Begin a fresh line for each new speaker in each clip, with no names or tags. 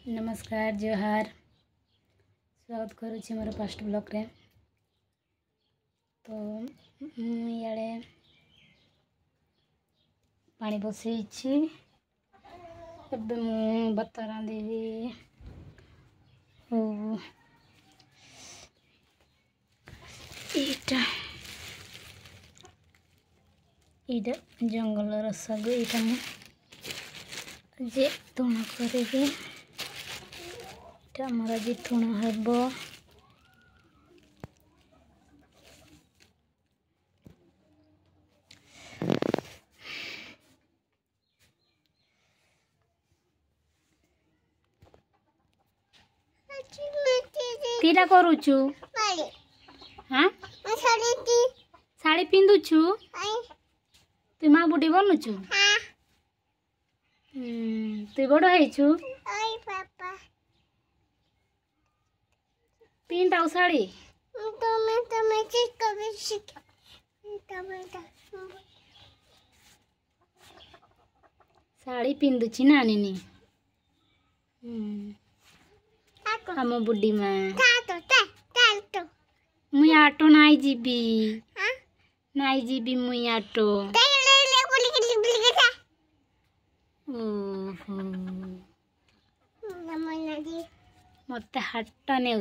नमस्कार जोहार स्वागत करुच्ची मोर फर्स्ट ब्लॉग रे। तो इे पानी बसई भात रांधि इटा जंगल साग यहाँ जे तुण करी आमर आज तुण हम तीटा करुचु हाँ साड़ी पिंधुचु तु माँ बुढ़ी बनुचु तु बड़ है पिंध आउ साड़ी साड़ी पिंधुची ना नी आम बुढ़ी माँ मुई आटो नाई जीबी मुई आटो मत हाट ने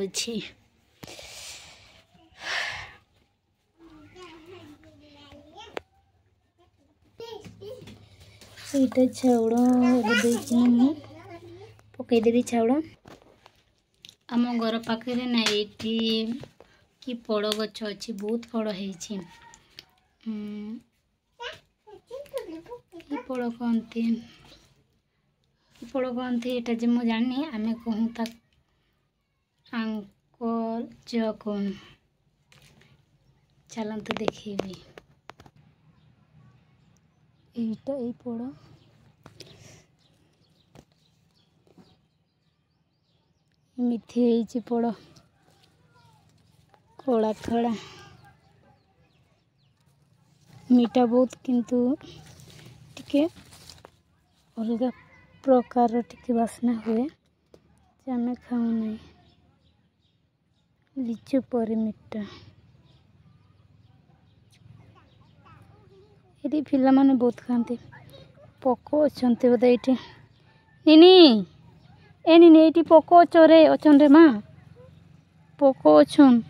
चाउल पकईदेवी चाउल आम घर पाखे ना ये कि फल गच अच्छी बहुत फल है फल कहते यहाँ जे मुझे जानी आम कहूँ ता अंकल जकन चलते देखेबी এইটা এই পড়ো মিথি ହେଇଛି ପଡ଼ କଳା ଧଳା मीठा बहुत किंतु टिके अलग प्रकार टिके बास्ना हुए जे आम खाऊ नहीं लिचु पर मीठा ये पिला माने बहुत खाते पोको अच्छा बोधे ये नीनी ए नीनी ये पोको अच्छन रे माँ पोको अच्छन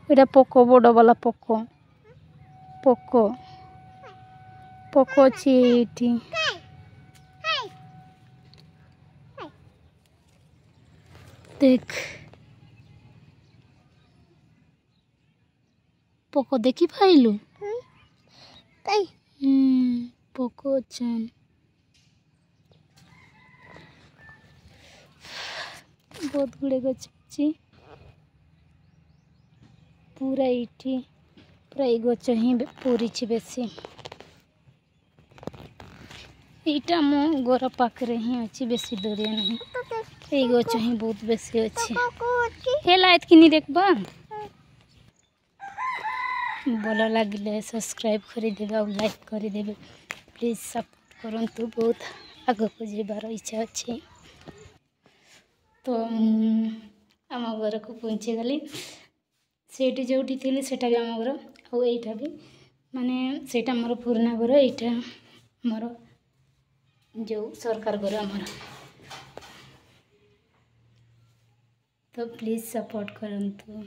ये पोको बड़ वाला पोको पोको पोको अच्छी ये देख पोको देखी पाइलु पोको अच्छन बहुत गुड़े गच पूरा ये पूरा ये गच ही पूरी बेसी यहाँ मो घर पाखे ही अच्छी बेसी दूरिया नहीं ये गच ही बहुत बेसी अच्छी है लाइट कि देखबा भल लगे सब्सक्राइब करदे और लाइक करदे प्लीज सपोर्ट करंतु बहुत आग को जीवार इच्छा अच्छी। तो आम घर को पहुँची गली से जो थी सेटा भी आम घर आईटा भी माने सेटा मोर पुराना घर यहाँ मोर जो सरकार घर आमर तो प्लीज सपोर्ट करंतु।